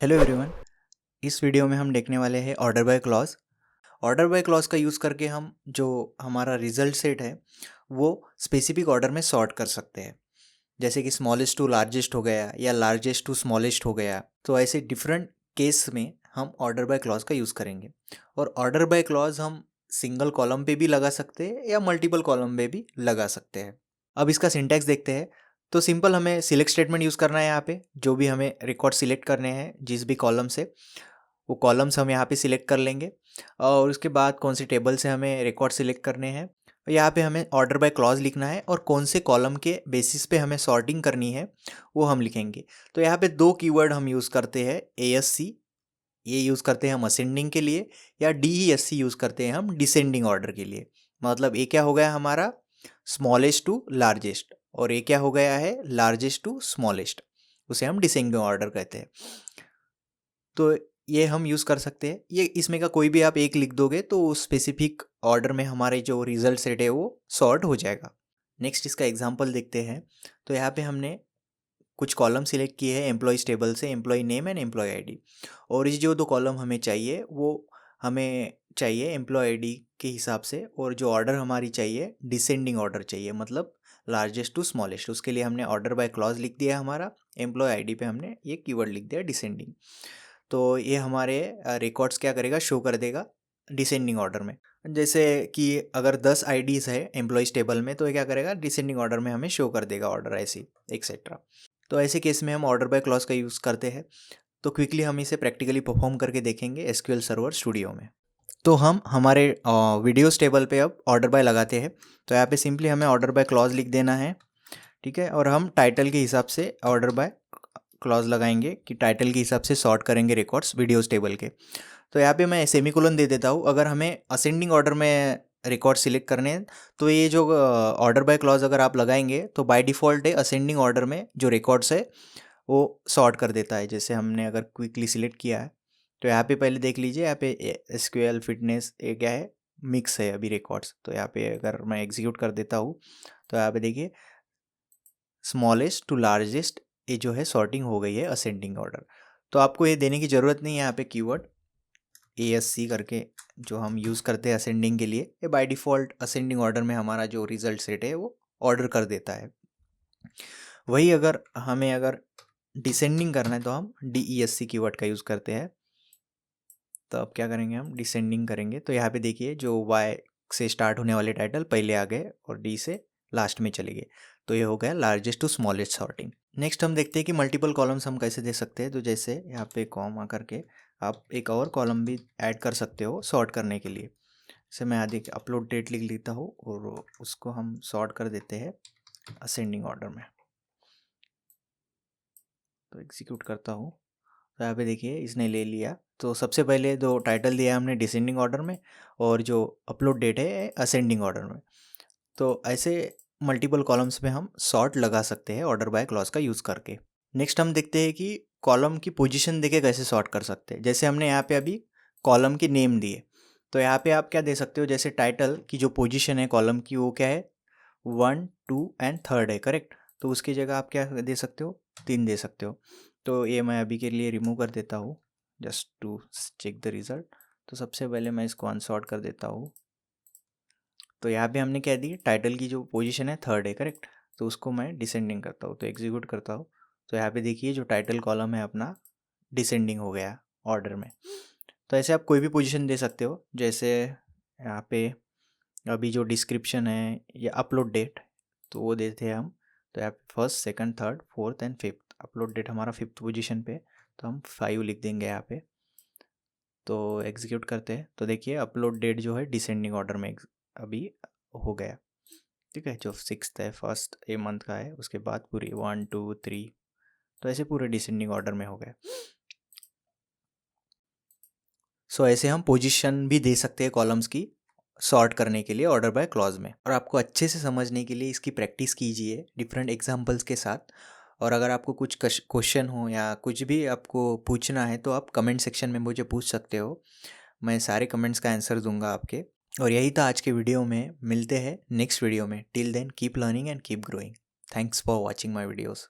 Hello everyone. इस video में हम देखने वाले हैं order by clause. Order by clause का यूज़ करके हम जो हमारा रिजल्ट सेट है वो स्पेसिफिक ऑर्डर में सॉर्ट कर सकते हैं। जैसे कि स्मॉलेस्ट टू लार्जेस्ट हो गया या लार्जेस्ट टू स्मॉलेस्ट हो गया। तो ऐसे डिफरेंट केस में हम ऑर्डर बाय क्लॉज का यूज़ करेंगे। और ऑर्डर बाय क्लॉज हम सिंगल कॉलम पे भी लगा सकते हैं या मल्टीपल कॉलम पे भी लगा सकते हैं। अब इसका सिंटैक्स देखते हैं। तो सिंपल हमें सिलेक्ट स्टेटमेंट यूज़ करना है। यहाँ पे जो भी हमें रिकॉर्ड सिलेक्ट करने हैं जिस भी कॉलम से, वो कॉलम्स हम यहाँ पे सिलेक्ट कर लेंगे। और उसके बाद कौन सी टेबल से हमें रिकॉर्ड सिलेक्ट करने हैं, यहाँ पे हमें ऑर्डर बाय क्लॉज लिखना है और कौन से कॉलम के बेसिस पे हमें सॉर्टिंग करनी है वो हम लिखेंगे। तो यहाँ पे दो कीवर्ड हम यूज़ करते हैं, ASC ये यूज़ करते हैं हम असेंडिंग के लिए, या DESC यूज़ करते हैं हम डिसेंडिंग ऑर्डर के लिए। मतलब ये क्या हो गया हमारा स्मॉलेस्ट टू लार्जेस्ट, और ये क्या हो गया है लार्जेस्ट टू स्मॉलेस्ट, उसे हम डिसेंडिंग ऑर्डर कहते हैं। तो ये हम यूज़ कर सकते हैं। ये इसमें का कोई भी आप एक लिख दोगे तो स्पेसिफिक ऑर्डर में हमारे जो रिजल्ट सेट है वो सॉर्ट हो जाएगा। नेक्स्ट इसका एग्जांपल देखते हैं। तो यहाँ पे हमने कुछ कॉलम सिलेक्ट किए हैं एम्प्लॉयज़ टेबल से, employee name and employee ID. और ये जो दो कॉलम हमें चाहिए वो हमें चाहिए एम्प्लॉय आईडी के हिसाब से, और जो ऑर्डर हमारी चाहिए डिसेंडिंग ऑर्डर चाहिए, मतलब लार्जेस्ट टू स्मॉलेस्ट। उसके लिए हमने ऑर्डर बाय क्लॉज लिख दिया हमारा, एम्प्लॉय आईडी पे हमने ये कीवर्ड लिख दिया डिसेंडिंग। तो ये हमारे रिकॉर्ड्स क्या करेगा, शो कर देगा डिसेंडिंग ऑर्डर में। जैसे कि अगर 10 आईडीज़ है एम्प्लॉयज़ टेबल में तो ये क्या करेगा डिसेंडिंग ऑर्डर में हमें शो कर देगा ऑर्डर, ऐसे एक्सेट्रा। तो ऐसे केस में हम ऑर्डर बाय क्लॉज का यूज़ करते हैं। तो क्विकली हम इसे प्रैक्टिकली परफॉर्म करके देखेंगे SQL सर्वर स्टूडियो में। तो हम हमारे वीडियोस टेबल पे अब ऑर्डर बाय लगाते हैं। तो यहाँ पे सिंपली हमें ऑर्डर बाय क्लॉज लिख देना है, ठीक है। और हम टाइटल के हिसाब से ऑर्डर बाय क्लॉज लगाएंगे कि टाइटल के हिसाब से सॉर्ट करेंगे रिकॉर्ड्स वीडियोस टेबल के। तो यहाँ पे मैं सेमीकोलन दे देता हूँ। अगर हमें असेंडिंग ऑर्डर में रिकॉर्ड सिलेक्ट करने हैं तो ये जो ऑर्डर बाय क्लॉज अगर आप लगाएंगे तो बाय डिफ़ॉल्ट है असेंडिंग ऑर्डर में जो रिकॉर्ड्स है वो सॉर्ट कर देता है। जैसे हमने अगर क्विकली सिलेक्ट किया है तो यहाँ पे पहले देख लीजिए, यहाँ पे SQL फिटनेस ये क्या है, मिक्स है अभी रिकॉर्ड्स। तो यहाँ पे अगर मैं एग्जीक्यूट कर देता हूँ तो यहाँ पे देखिए स्मॉलेस्ट टू लार्जेस्ट ये जो है सॉर्टिंग हो गई है असेंडिंग ऑर्डर। तो आपको ये देने की ज़रूरत नहीं है यहाँ पे कीवर्ड ASC करके जो हम यूज़ करते हैं असेंडिंग के लिए, ये बाय डिफ़ॉल्ट असेंडिंग ऑर्डर में हमारा जो रिजल्ट सेट है वो ऑर्डर कर देता है। वही अगर हमें डिसेंडिंग करना है तो हम DESC कीवर्ड का यूज़ करते हैं। तो अब क्या करेंगे, हम डिसेंडिंग करेंगे। तो यहाँ पे देखिए जो Y से स्टार्ट होने वाले टाइटल पहले आ गए और D से लास्ट में चले गए। तो ये हो गया largest to smallest sorting. Next हम देखते हैं कि मल्टीपल कॉलम्स हम कैसे दे सकते हैं। तो जैसे यहाँ पे कॉमा करके आप एक और कॉलम भी ऐड कर सकते हो सॉर्ट करने के लिए। जैसे मैं आगे अपलोड डेट लिख लेता हूँ और उसको हम सॉर्ट कर देते हैं असेंडिंग ऑर्डर में। तो एग्जीक्यूट करता हूँ तो यहाँ पे देखिए इसने ले लिया। तो सबसे पहले जो टाइटल दिया है हमने डिसेंडिंग ऑर्डर में, और जो अपलोड डेट है असेंडिंग ऑर्डर में। तो ऐसे मल्टीपल कॉलम्स में हम सॉर्ट लगा सकते हैं ऑर्डर बाय क्लॉज का यूज़ करके। नेक्स्ट हम देखते हैं कि कॉलम की पोजीशन देके कैसे सॉर्ट कर सकते हैं। जैसे हमने यहाँ पे अभी कॉलम के नेम दिए, तो यहाँ पे आप क्या दे सकते हो, जैसे टाइटल की जो पोजीशन है कॉलम की वो क्या है 1, 2 एंड 3 है, करेक्ट। तो उसकी जगह आप क्या दे सकते हो, 3 दे सकते हो। तो ये मैं अभी के लिए रिमूव कर देता हूँ just to check the result. तो सबसे पहले मैं इसको अनसॉर्ट कर देता हूँ। तो यहाँ पे हमने क्या दी, टाइटल की जो पोजीशन है 3 है, करेक्ट। तो उसको मैं डिसेंडिंग करता हूँ, तो एग्जीक्यूट करता हूँ। तो यहाँ पे देखिए जो टाइटल कॉलम है अपना डिसेंडिंग हो गया ऑर्डर में। तो ऐसे आप कोई भी पोजीशन दे सकते हो। जैसे यहाँ पे अभी जो डिस्क्रिप्शन है या अपलोड डेट तो वो देते हैं हम। तो यहाँ पे 1st, 2nd, 3rd, 4th and 5th। Upload date हमारा 5th पोजीशन पे, तो हम 5 लिख देंगे यहाँ पे। तो एग्जीक्यूट करते हैं तो देखिए अपलोड डेट जो है डिसेंडिंग ऑर्डर में अभी हो गया, ठीक है। जो 6th है, 1st ए मंथ का है, उसके बाद पूरी 1, 2, 3, तो ऐसे पूरे डिसेंडिंग ऑर्डर में हो गया। सो ऐसे हम पोजीशन भी दे सकते हैं कॉलम्स की सॉर्ट करने के लिए ऑर्डर बाय क्लॉज में। और आपको अच्छे से समझने के लिए इसकी प्रैक्टिस कीजिए डिफरेंट एग्जांपल्स के साथ। और अगर आपको कुछ क्वेश्चन हो या कुछ भी आपको पूछना है तो आप कमेंट सेक्शन में मुझे पूछ सकते हो। मैं सारे कमेंट्स का आंसर दूंगा आपके। और यही था आज के वीडियो में। मिलते हैं नेक्स्ट वीडियो में। Till then keep learning and keep growing. Thanks for watching my videos.